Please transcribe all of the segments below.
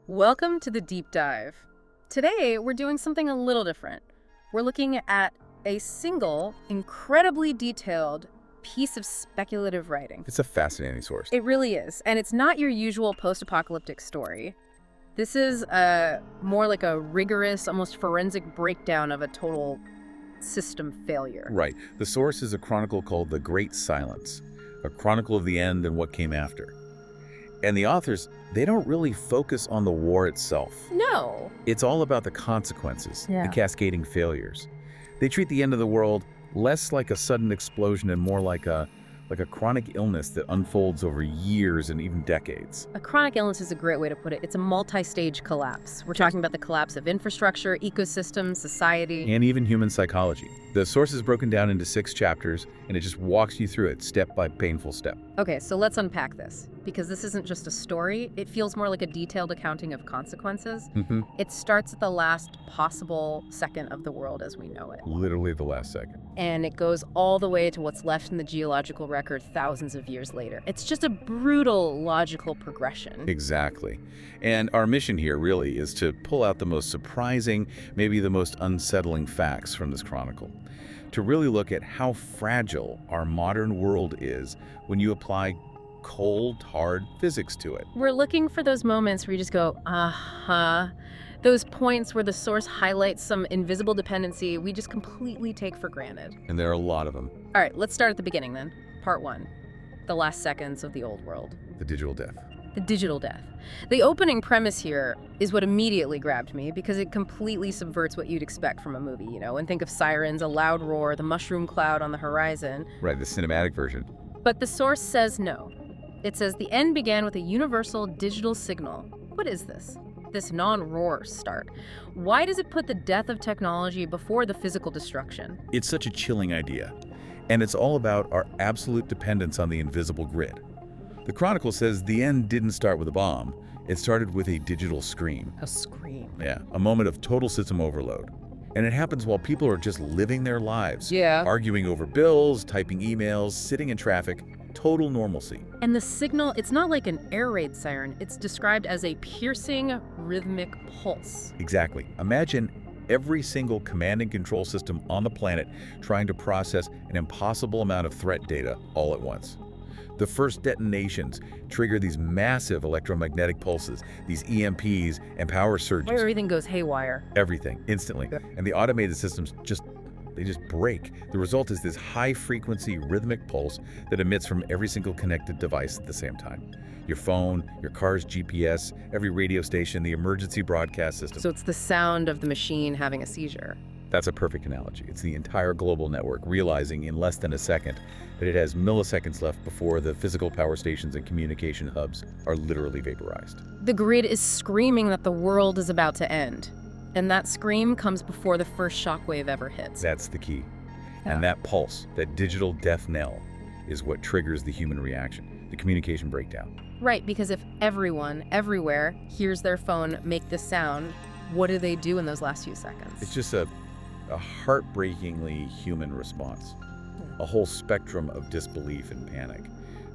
Welcome to the deep dive. Today, we're doing something a little different. We're looking at a single, incredibly detailed piece of speculative writing. It's a fascinating source. It really is. And it's not your usual post-apocalyptic story. This is more like a rigorous, almost forensic breakdown of a total system failure. Right. The source is a chronicle called The Great Silence, a chronicle of the end and what came after. And the authors, they don't really focus on the war itself. No. It's all about the consequences, Yeah. the cascading failures. They treat the end of the world less like a sudden explosion and more like a chronic illness that unfolds over years and even decades. A chronic illness is a great way to put it. It's a multi-stage collapse. We're talking about the collapse of infrastructure, ecosystems, society. And even human psychology. The source is broken down into 6 chapters, and it just walks you through it step by painful step. Okay, so let's unpack this, because this isn't just a story. It feels more like a detailed accounting of consequences. It starts at the last possible second of the world as we know it. Literally the last second. And it goes all the way to what's left in the geological record thousands of years later. It's just a brutal logical progression. Exactly. And our mission here really is to pull out the most surprising, maybe the most unsettling facts from this chronicle. To really look at how fragile our modern world is when you apply cold, hard physics to it. We're looking for those moments where you just go, uh-huh. Those points where the source highlights some invisible dependency we just completely take for granted. And there are a lot of them. All right, let's start at the beginning then. Part 1. The last seconds of the old world. The digital death. The digital death. The opening premise here is what immediately grabbed me because it completely subverts what you'd expect from a movie, and think of sirens, a loud roar, the mushroom cloud on the horizon. Right, the cinematic version. But the source says no. It says the end began with a universal digital signal. What is this? This non-roar start. Why does it put the death of technology before the physical destruction? It's such a chilling idea. And it's all about our absolute dependence on the invisible grid. The Chronicle says the end didn't start with a bomb. It started with a digital scream. A scream. Yeah, a moment of total system overload. And it happens while people are just living their lives. Yeah. Arguing over bills, typing emails, sitting in traffic. Total normalcy. And the signal, it's not like an air raid siren. It's described as a piercing, rhythmic pulse. Exactly. Imagine every single command and control system on the planet trying to process an impossible amount of threat data all at once. The first detonations trigger these massive electromagnetic pulses, these EMPs and power surges. Where everything goes haywire. Everything, instantly. And the automated systems just break. The result is this high-frequency rhythmic pulse that emits from every single connected device at the same time. Your phone, your car's GPS, every radio station, the emergency broadcast system. So it's the sound of the machine having a seizure. That's a perfect analogy. It's the entire global network realizing in less than a second that it has milliseconds left before the physical power stations and communication hubs are literally vaporized. The grid is screaming that the world is about to end. And that scream comes before the first shockwave ever hits. That's the key. Yeah. And that pulse, that digital death knell, is what triggers the human reaction, the communication breakdown. Right, because if everyone, everywhere, hears their phone make this sound, what do they do in those last few seconds? It's just a heartbreakingly human response, a whole spectrum of disbelief and panic.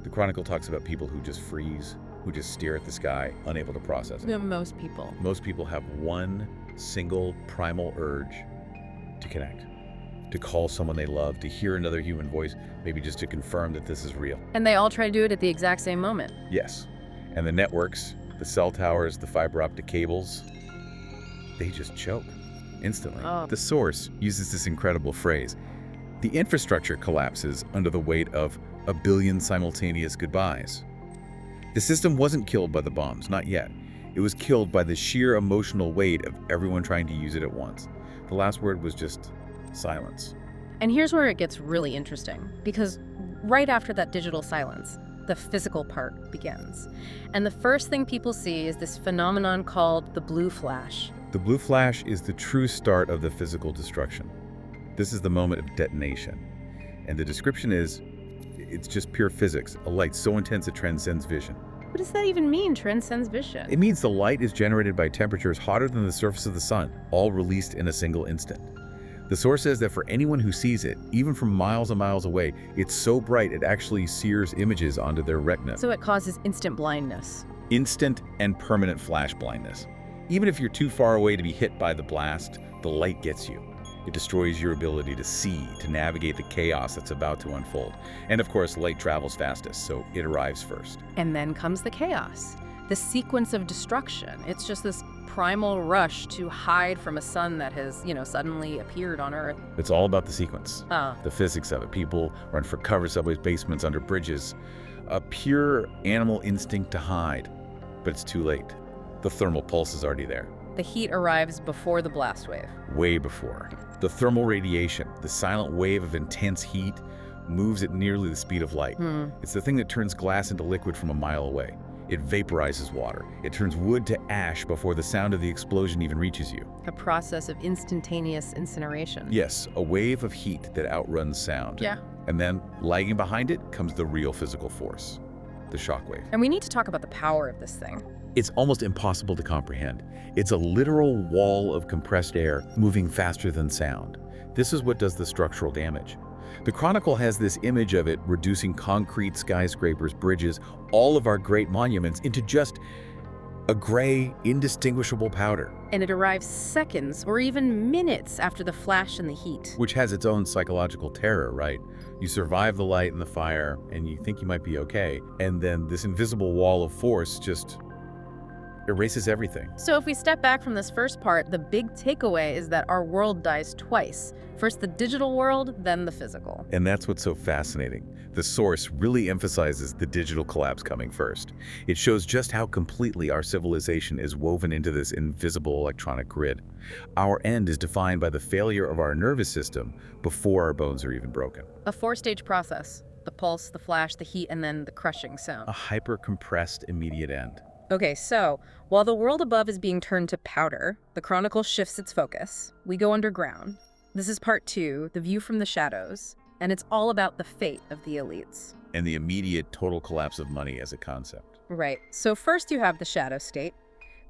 The Chronicle talks about people who just freeze, who just stare at the sky, unable to process it. Most people. Most people have one single primal urge to connect, to call someone they love, to hear another human voice, maybe just to confirm that this is real. And they all try to do it at the exact same moment. Yes. And the networks, the cell towers, the fiber optic cables, they just choke instantly. Oh. The source uses this incredible phrase. The infrastructure collapses under the weight of a billion simultaneous goodbyes. The system wasn't killed by the bombs, not yet. It was killed by the sheer emotional weight of everyone trying to use it at once. The last word was just silence. And here's where it gets really interesting, because right after that digital silence, the physical part begins. And the first thing people see is this phenomenon called the blue flash. The blue flash is the true start of the physical destruction. This is the moment of detonation. And the description is, it's just pure physics, a light so intense it transcends vision. What does that even mean, transcends vision? It means the light is generated by temperatures hotter than the surface of the sun, all released in a single instant. The source says that for anyone who sees it, even from miles and miles away, it's so bright it actually sears images onto their retina. So it causes instant blindness. Instant and permanent flash blindness. Even if you're too far away to be hit by the blast, the light gets you. It destroys your ability to see, to navigate the chaos that's about to unfold. And of course, light travels fastest, so it arrives first. And then comes the chaos, the sequence of destruction. It's just this primal rush to hide from a sun that has, suddenly appeared on Earth. It's all about the sequence, Ah. the physics of it. People run for cover, subways, basements, under bridges. A pure animal instinct to hide, but it's too late. The thermal pulse is already there. The heat arrives before the blast wave. Way before. The thermal radiation, the silent wave of intense heat, moves at nearly the speed of light. It's the thing that turns glass into liquid from a mile away. It vaporizes water. It turns wood to ash before the sound of the explosion even reaches you. A process of instantaneous incineration. Yes, a wave of heat that outruns sound. Yeah. And then, lagging behind it, comes the real physical force, the shockwave. And we need to talk about the power of this thing. It's almost impossible to comprehend. It's a literal wall of compressed air moving faster than sound. This is what does the structural damage. The Chronicle has this image of it reducing concrete, skyscrapers, bridges, all of our great monuments into just a gray, indistinguishable powder. And it arrives seconds or even minutes after the flash and the heat. Which has its own psychological terror, right? You survive the light and the fire, and you think you might be okay, and then this invisible wall of force just erases everything. So if we step back from this first part, the big takeaway is that our world dies twice. First the digital world, then the physical. And that's what's so fascinating. The source really emphasizes the digital collapse coming first. It shows just how completely our civilization is woven into this invisible electronic grid. Our end is defined by the failure of our nervous system before our bones are even broken. A four-stage process. The pulse, the flash, the heat, and then the crushing sound. A hyper-compressed immediate end. Okay, so while the world above is being turned to powder, the Chronicle shifts its focus. We go underground. This is part 2, the view from the shadows, and it's all about the fate of the elites. And the immediate total collapse of money as a concept. Right. So first you have the shadow state,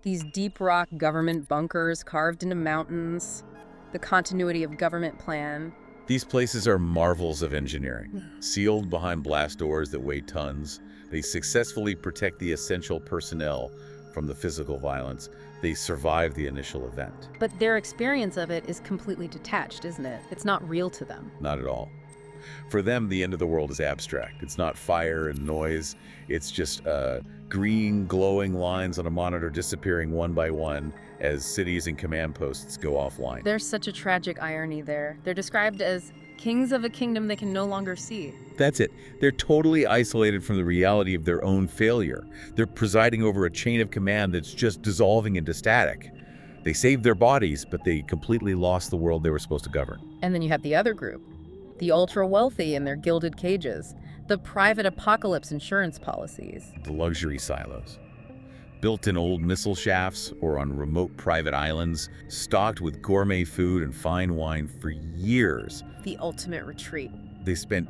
these deep rock government bunkers carved into mountains, the continuity of government plan. These places are marvels of engineering, sealed behind blast doors that weigh tons. They successfully protect the essential personnel from the physical violence. They survive the initial event. But their experience of it is completely detached, isn't it? It's not real to them. Not at all. For them, the end of the world is abstract. It's not fire and noise. It's just green, glowing lines on a monitor disappearing one by one as cities and command posts go offline. There's such a tragic irony there. They're described as kings of a kingdom they can no longer see. That's it. They're totally isolated from the reality of their own failure. They're presiding over a chain of command that's just dissolving into static. They saved their bodies, but they completely lost the world they were supposed to govern. And then you have the other group, the ultra-wealthy in their gilded cages, the private apocalypse insurance policies. The luxury silos. Built in old missile shafts or on remote private islands, stocked with gourmet food and fine wine for years. The ultimate retreat. They spent,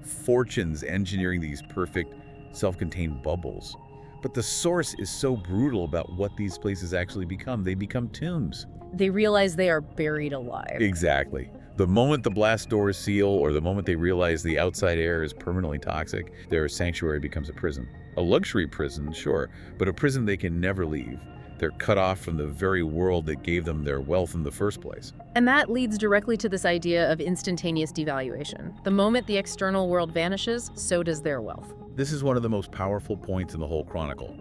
fortunes engineering these perfect, self-contained bubbles. But the source is so brutal about what these places actually become. They become tombs. They realize they are buried alive. Exactly. The moment the blast doors seal or the moment they realize the outside air is permanently toxic, their sanctuary becomes a prison. A luxury prison, sure, but a prison they can never leave. They're cut off from the very world that gave them their wealth in the first place. And that leads directly to this idea of instantaneous devaluation. The moment the external world vanishes, so does their wealth. This is one of the most powerful points in the whole Chronicle.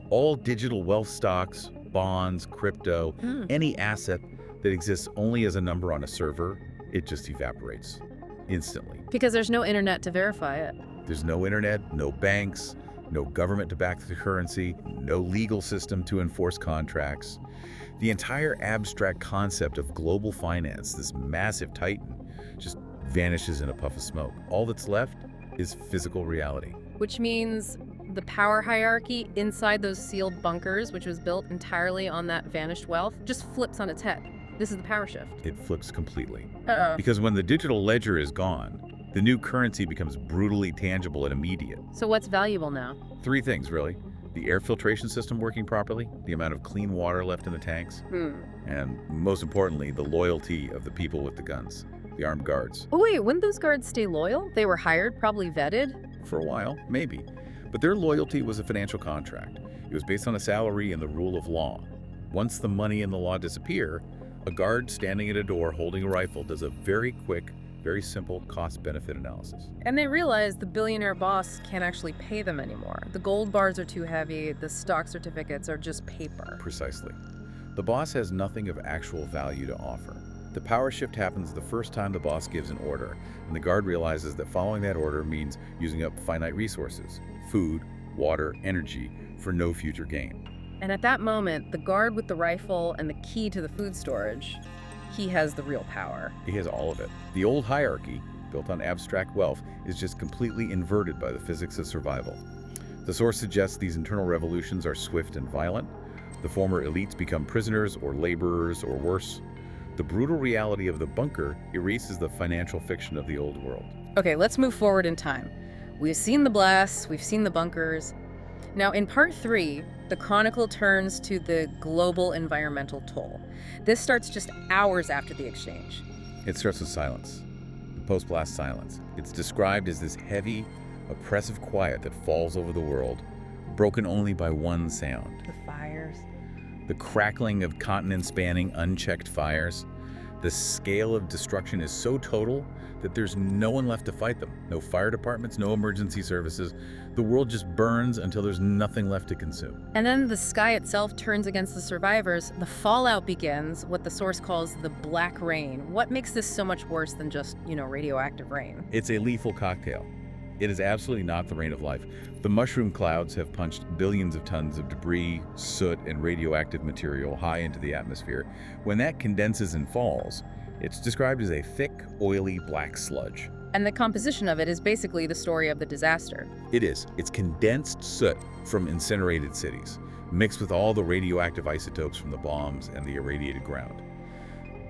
All digital wealth stocks, bonds, crypto, any asset that exists only as a number on a server, it just evaporates instantly. Because there's no internet to verify it. There's no internet, no banks, no government to back the currency, no legal system to enforce contracts. The entire abstract concept of global finance, this massive titan, just vanishes in a puff of smoke. All that's left is physical reality. Which means the power hierarchy inside those sealed bunkers, which was built entirely on that vanished wealth, just flips on its head. This is the power shift. It flips completely. Uh-oh. Because when the digital ledger is gone, the new currency becomes brutally tangible and immediate. So what's valuable now? 3 things, really. The air filtration system working properly, the amount of clean water left in the tanks, and most importantly, the loyalty of the people with the guns, the armed guards. Oh wait, wouldn't those guards stay loyal? They were hired, probably vetted. For a while, maybe. But their loyalty was a financial contract. It was based on a salary and the rule of law. Once the money and the law disappear, a guard standing at a door holding a rifle does a very quick, very simple cost-benefit analysis. And they realize the billionaire boss can't actually pay them anymore. The gold bars are too heavy, the stock certificates are just paper. Precisely. The boss has nothing of actual value to offer. The power shift happens the first time the boss gives an order, and the guard realizes that following that order means using up finite resources, food, water, energy, for no future gain. And at that moment, the guard with the rifle and the key to the food storage, he has the real power. He has all of it. The old hierarchy, built on abstract wealth, is just completely inverted by the physics of survival. The source suggests these internal revolutions are swift and violent. The former elites become prisoners or laborers or worse. The brutal reality of the bunker erases the financial fiction of the old world. Okay, let's move forward in time. We've seen the blasts, we've seen the bunkers. Now, in part 3, the chronicle turns to the global environmental toll. This starts just hours after the exchange. It starts with silence, the post-blast silence. It's described as this heavy, oppressive quiet that falls over the world, broken only by one sound. The fires. The crackling of continent-spanning unchecked fires. The scale of destruction is so total that there's no one left to fight them. No fire departments, no emergency services. The world just burns until there's nothing left to consume. And then the sky itself turns against the survivors. The fallout begins, what the source calls the black rain. What makes this so much worse than just, radioactive rain? It's a lethal cocktail. It is absolutely not the rain of life. The mushroom clouds have punched billions of tons of debris, soot, and radioactive material high into the atmosphere. When that condenses and falls, it's described as a thick, oily black sludge. And the composition of it is basically the story of the disaster. It is. It's condensed soot from incinerated cities, mixed with all the radioactive isotopes from the bombs and the irradiated ground.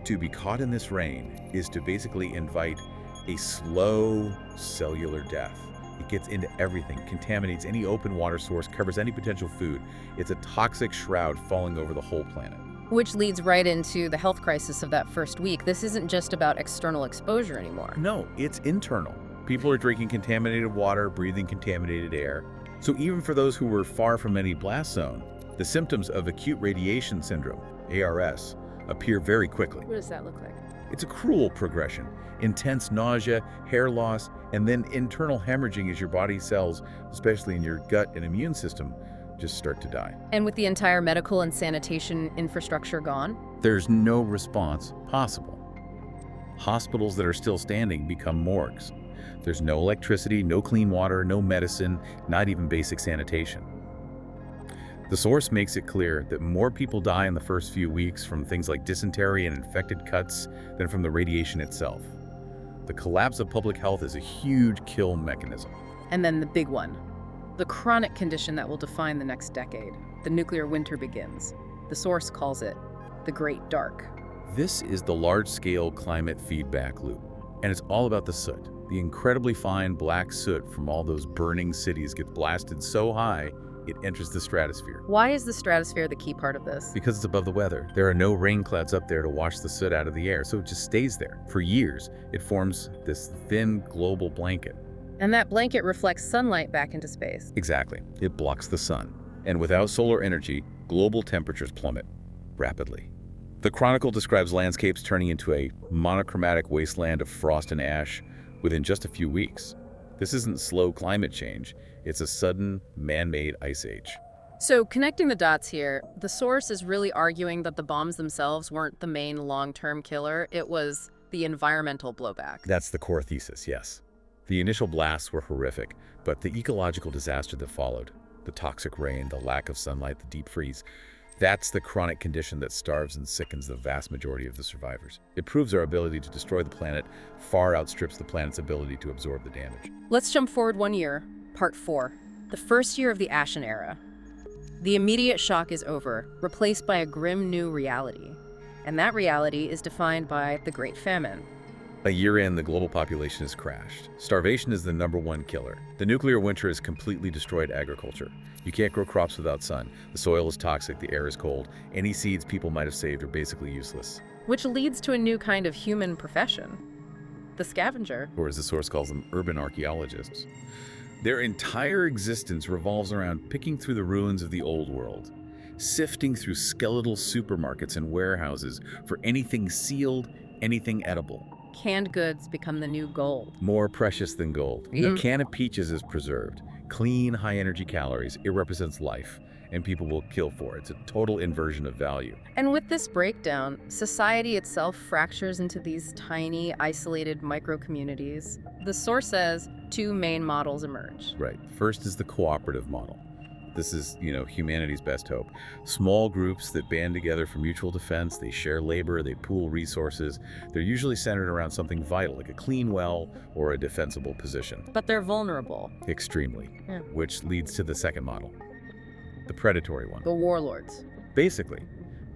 To be caught in this rain is to basically invite a slow cellular death. It gets into everything, contaminates any open water source, covers any potential food. It's a toxic shroud falling over the whole planet. Which leads right into the health crisis of that first week. This isn't just about external exposure anymore. No, it's internal. People are drinking contaminated water, breathing contaminated air. So even for those who were far from any blast zone, the symptoms of acute radiation syndrome, ARS, appear very quickly. What does that look like? It's a cruel progression. Intense nausea, hair loss, and then internal hemorrhaging as your body cells, especially in your gut and immune system, just start to die. And with the entire medical and sanitation infrastructure gone? There's no response possible. Hospitals that are still standing become morgues. There's no electricity, no clean water, no medicine, not even basic sanitation. The source makes it clear that more people die in the first few weeks from things like dysentery and infected cuts than from the radiation itself. The collapse of public health is a huge kill mechanism. And then the big one, the chronic condition that will define the next decade. The nuclear winter begins. The source calls it the Great Dark. This is the large-scale climate feedback loop, and it's all about the soot. The incredibly fine black soot from all those burning cities gets blasted so high it enters the stratosphere. Why is the stratosphere the key part of this? Because it's above the weather. There are no rain clouds up there to wash the soot out of the air, so it just stays there. For years, it forms this thin global blanket. And that blanket reflects sunlight back into space. Exactly. It blocks the sun. And without solar energy, global temperatures plummet rapidly. The Chronicle describes landscapes turning into a monochromatic wasteland of frost and ash within just a few weeks. This isn't slow climate change. It's a sudden, man-made ice age. So connecting the dots here, the source is really arguing that the bombs themselves weren't the main long-term killer. It was the environmental blowback. That's the core thesis, yes. The initial blasts were horrific, but the ecological disaster that followed, the toxic rain, the lack of sunlight, the deep freeze, that's the chronic condition that starves and sickens the vast majority of the survivors. It proves our ability to destroy the planet far outstrips the planet's ability to absorb the damage. Let's jump forward 1 year, part 4, the first year of the Ashen era. The immediate shock is over, replaced by a grim new reality. And that reality is defined by the Great Famine. A year in, the global population has crashed. Starvation is the #1 killer. The nuclear winter has completely destroyed agriculture. You can't grow crops without sun. The soil is toxic, the air is cold. Any seeds people might have saved are basically useless. Which leads to a new kind of human profession, the scavenger. Or as the source calls them, urban archaeologists. Their entire existence revolves around picking through the ruins of the old world, sifting through skeletal supermarkets and warehouses for anything sealed, anything edible. Canned goods become the new gold. More precious than gold. A can of peaches is preserved. Clean, high-energy calories. It represents life, and people will kill for it. It's a total inversion of value. And with this breakdown, society itself fractures into these tiny, isolated micro-communities. The source says two main models emerge. Right. First is the cooperative model. This is, humanity's best hope. Small groups that band together for mutual defense, they share labor, they pool resources. They're usually centered around something vital, like a clean well or a defensible position. But they're vulnerable. Extremely. Yeah. Which leads to the second model, the predatory one. The warlords. Basically,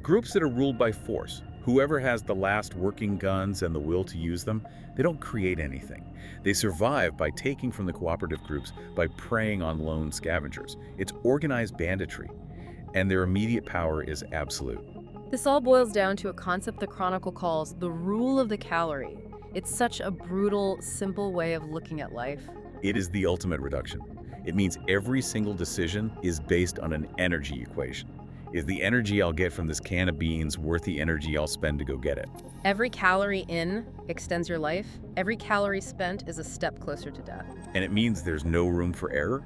groups that are ruled by force. Whoever has the last working guns and the will to use them, they don't create anything. They survive by taking from the cooperative groups, by preying on lone scavengers. It's organized banditry, and their immediate power is absolute. This all boils down to a concept the Chronicle calls the rule of the calorie. It's such a brutal, simple way of looking at life. It is the ultimate reduction. It means every single decision is based on an energy equation. Is the energy I'll get from this can of beans worth the energy I'll spend to go get it? Every calorie in extends your life. Every calorie spent is a step closer to death. And it means there's no room for error.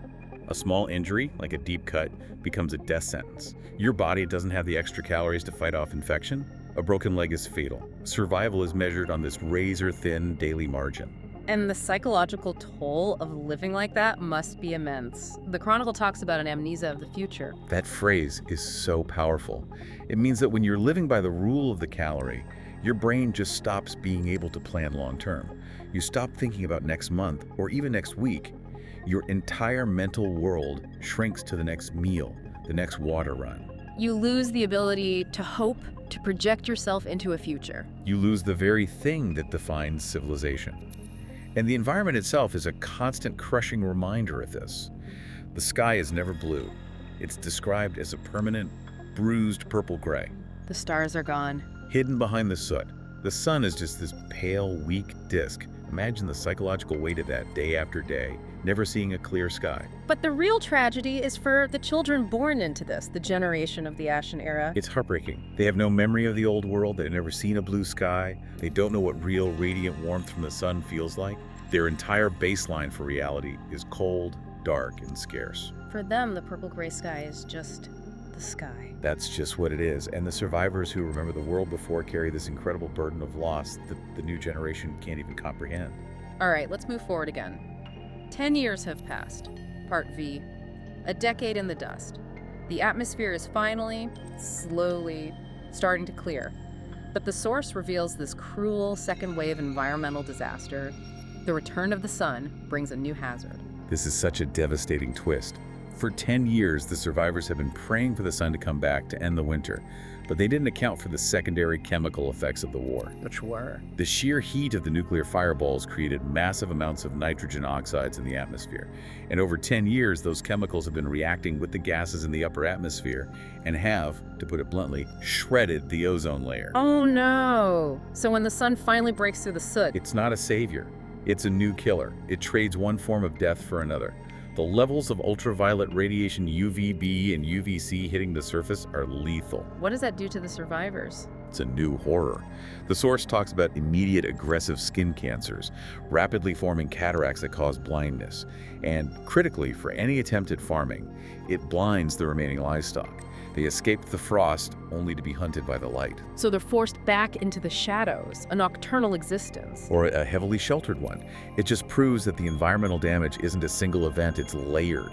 A small injury, like a deep cut, becomes a death sentence. Your body doesn't have the extra calories to fight off infection. A broken leg is fatal. Survival is measured on this razor-thin daily margin. And the psychological toll of living like that must be immense. The Chronicle talks about an amnesia of the future. That phrase is so powerful. It means that when you're living by the rule of the calorie, your brain just stops being able to plan long term. You stop thinking about next month or even next week. Your entire mental world shrinks to the next meal, the next water run. You lose the ability to hope, to project yourself into a future. You lose the very thing that defines civilization. And the environment itself is a constant crushing reminder of this. The sky is never blue. It's described as a permanent, bruised purple-gray. The stars are gone. Hidden behind the soot. The sun is just this pale, weak disk. Imagine the psychological weight of that day after day, never seeing a clear sky. But the real tragedy is for the children born into this, the generation of the Ashen era. It's heartbreaking. They have no memory of the old world. They've never seen a blue sky. They don't know what real radiant warmth from the sun feels like. Their entire baseline for reality is cold, dark, and scarce. For them, the purple-gray sky is just the sky. That's just what it is. And the survivors who remember the world before carry this incredible burden of loss that the new generation can't even comprehend. All right, let's move forward again. 10 years have passed. Part V. A decade in the dust. The atmosphere is finally, slowly, starting to clear. But the source reveals this cruel second wave environmental disaster. The return of the sun brings a new hazard. This is such a devastating twist. For 10 years, the survivors have been praying for the sun to come back to end the winter, but they didn't account for the secondary chemical effects of the war. Which were? The sheer heat of the nuclear fireballs created massive amounts of nitrogen oxides in the atmosphere. And over 10 years, those chemicals have been reacting with the gases in the upper atmosphere and have, to put it bluntly, shredded the ozone layer. Oh no! So when the sun finally breaks through the soot, It's not a savior. It's a new killer. It trades one form of death for another. The levels of ultraviolet radiation UVB and UVC hitting the surface are lethal. what does that do to the survivors? It's a new horror. The source talks about immediate aggressive skin cancers, rapidly forming cataracts that cause blindness, and critically for any attempt at farming, it blinds the remaining livestock. They escape the frost only to be hunted by the light. So they're forced back into the shadows, a nocturnal existence. Or a heavily sheltered one. It just proves that the environmental damage isn't a single event, it's layered.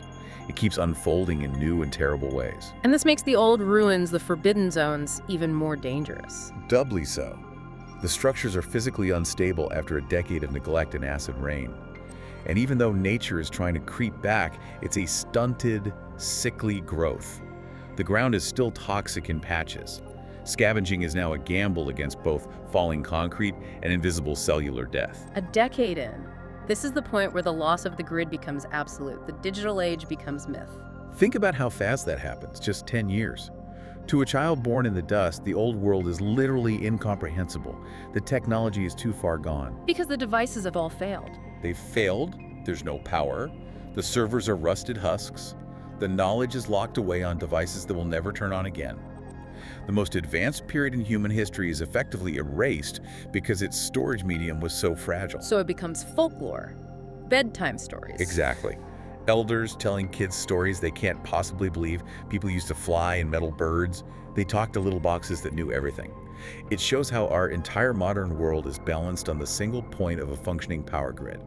It keeps unfolding in new and terrible ways. And this makes the old ruins, the forbidden zones, even more dangerous. Doubly so. The structures are physically unstable after a decade of neglect and acid rain. And even though nature is trying to creep back, it's a stunted, sickly growth. The ground is still toxic in patches. Scavenging is now a gamble against both falling concrete and invisible cellular death. A decade in, this is the point where the loss of the grid becomes absolute. The digital age becomes myth. Think about how fast that happens, just 10 years. To a child born in the dust, the old world is literally incomprehensible. The technology is too far gone. Because the devices have all failed. They've failed, there's no power, The servers are rusted husks. The knowledge is locked away on devices that will never turn on again. The most advanced period in human history is effectively erased because its storage medium was so fragile. So it becomes folklore, bedtime stories. Exactly. Elders telling kids stories they can't possibly believe. People used to fly in metal birds. They talked to little boxes that knew everything. It shows how our entire modern world is balanced on the single point of a functioning power grid.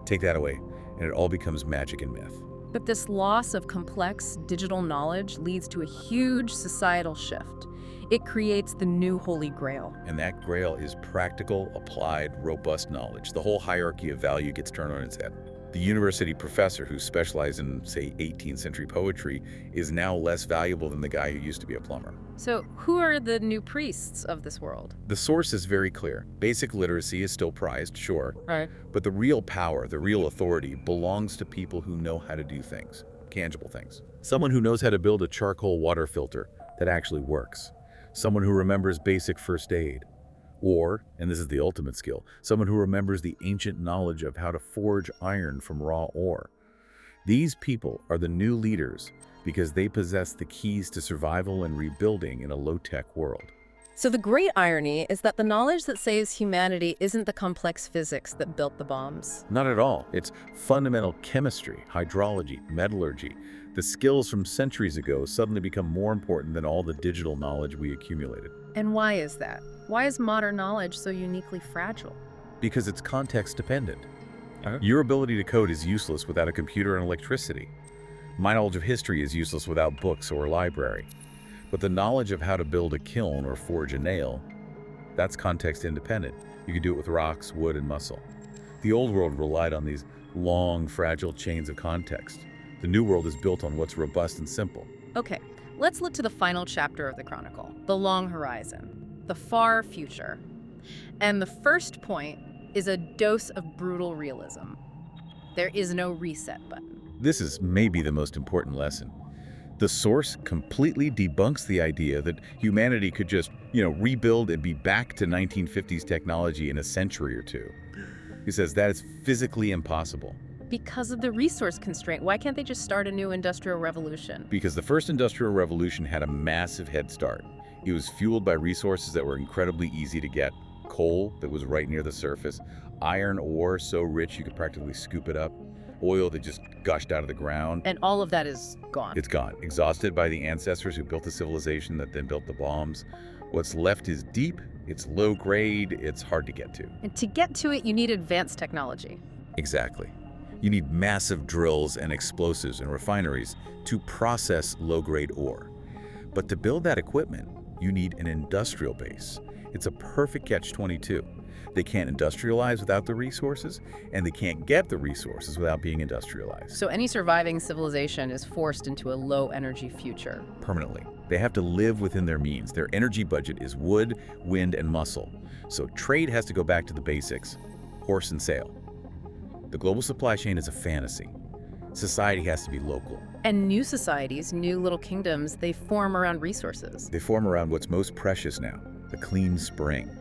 Take that away, and it all becomes magic and myth. But this loss of complex digital knowledge leads to a huge societal shift. It creates the new Holy Grail. And that grail is practical, applied, robust knowledge. The whole hierarchy of value gets turned on its head. The university professor who specialized in, say, 18th century poetry is now less valuable than the guy who used to be a plumber. So who are the new priests of this world? The source is very clear. Basic literacy is still prized, sure. Right. But the real power, the real authority, belongs to people who know how to do things, tangible things. Someone who knows how to build a charcoal water filter that actually works. Someone who remembers basic first aid. Or, and this is the ultimate skill, someone who remembers the ancient knowledge of how to forge iron from raw ore. These people are the new leaders because they possess the keys to survival and rebuilding in a low-tech world. So the great irony is that the knowledge that saves humanity isn't the complex physics that built the bombs. Not at all. It's fundamental chemistry, hydrology, metallurgy. The skills from centuries ago suddenly become more important than all the digital knowledge we accumulated. And why is that? Why is modern knowledge so uniquely fragile? Because it's context dependent. Your ability to code is useless without a computer and electricity. My knowledge of history is useless without books or a library. But the knowledge of how to build a kiln or forge a nail, that's context independent. You can do it with rocks, wood, and muscle. The old world relied on these long, fragile chains of context. The new world is built on what's robust and simple. Okay, let's look to the final chapter of the Chronicle, the long horizon, the far future. And the first point is a dose of brutal realism. There is no reset button. This is maybe the most important lesson. The source completely debunks the idea that humanity could just, rebuild and be back to 1950s technology in a century or two. He says that is physically impossible. Because of the resource constraint, why can't they just start a new industrial revolution? Because the first industrial revolution had a massive head start. It was fueled by resources that were incredibly easy to get. Coal that was right near the surface, iron ore so rich you could practically scoop it up, oil that just gushed out of the ground. And all of that is gone. It's gone. Exhausted by the ancestors who built the civilization that then built the bombs. What's left is deep, it's low grade, it's hard to get to. And to get to it, you need advanced technology. Exactly. You need massive drills and explosives and refineries to process low-grade ore. But to build that equipment, you need an industrial base. It's a perfect catch-22. They can't industrialize without the resources, and they can't get the resources without being industrialized. So any surviving civilization is forced into a low-energy future. Permanently. They have to live within their means. Their energy budget is wood, wind, and muscle. So trade has to go back to the basics, horse and sail. The global supply chain is a fantasy. Society has to be local. And new societies, new little kingdoms, they form around resources. They form around what's most precious now, the clean spring,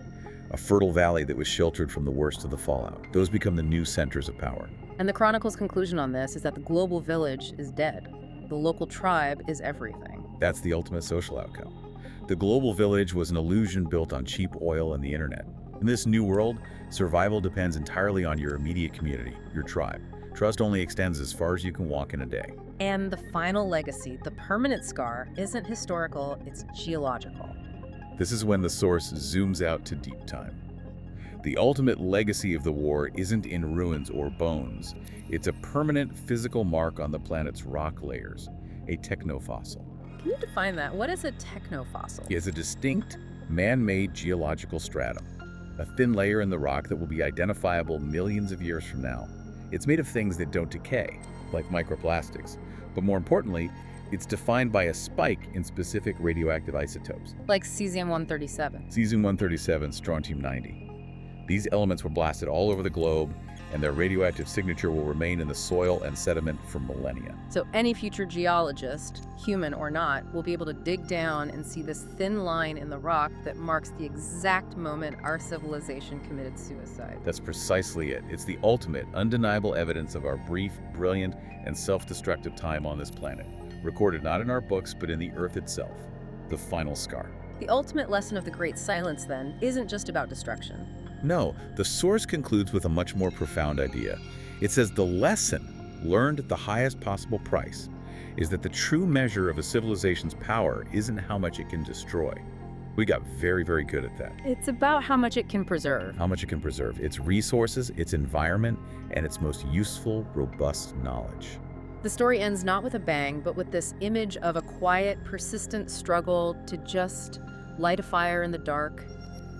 a fertile valley that was sheltered from the worst of the fallout. Those become the new centers of power. And the Chronicle's conclusion on this is that the global village is dead. The local tribe is everything. That's the ultimate social outcome. The global village was an illusion built on cheap oil and the internet. In this new world, survival depends entirely on your immediate community, your tribe. Trust only extends as far as you can walk in a day. And the final legacy, the permanent scar, isn't historical, it's geological. This is when the source zooms out to deep time. The ultimate legacy of the war isn't in ruins or bones. It's a permanent physical mark on the planet's rock layers, a technofossil. Can you define that? What is a technofossil? It is a distinct, man-made geological stratum, a thin layer in the rock that will be identifiable millions of years from now. It's made of things that don't decay, like microplastics, but more importantly, it's defined by a spike in specific radioactive isotopes. Like cesium-137. Cesium-137, strontium-90. These elements were blasted all over the globe, and their radioactive signature will remain in the soil and sediment for millennia. So any future geologist, human or not, will be able to dig down and see this thin line in the rock that marks the exact moment our civilization committed suicide. That's precisely it. It's the ultimate, undeniable evidence of our brief, brilliant, and self-destructive time on this planet, recorded not in our books but in the Earth itself, the final scar. The ultimate lesson of the Great Silence, then, isn't just about destruction. No, the source concludes with a much more profound idea. It says the lesson, learned at the highest possible price, is that the true measure of a civilization's power isn't how much it can destroy. We got very, very good at that. It's about how much it can preserve. How much it can preserve, its resources, its environment, and its most useful, robust knowledge. The story ends not with a bang, but with this image of a quiet, persistent struggle to just light a fire in the dark,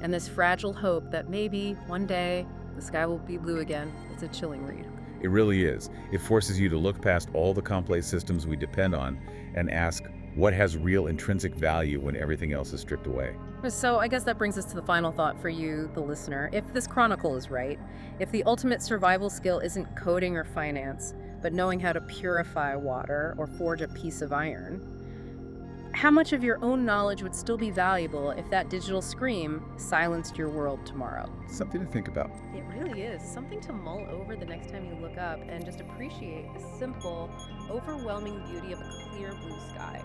and this fragile hope that maybe one day the sky will be blue again. It's a chilling read. It really is. It forces you to look past all the complex systems we depend on and ask, what has real intrinsic value when everything else is stripped away? So I guess that brings us to the final thought for you, the listener. If this chronicle is right, if the ultimate survival skill isn't coding or finance, but knowing how to purify water or forge a piece of iron, how much of your own knowledge would still be valuable if that digital scream silenced your world tomorrow? Something to think about. It really is. Something to mull over the next time you look up and just appreciate the simple, overwhelming beauty of a clear blue sky.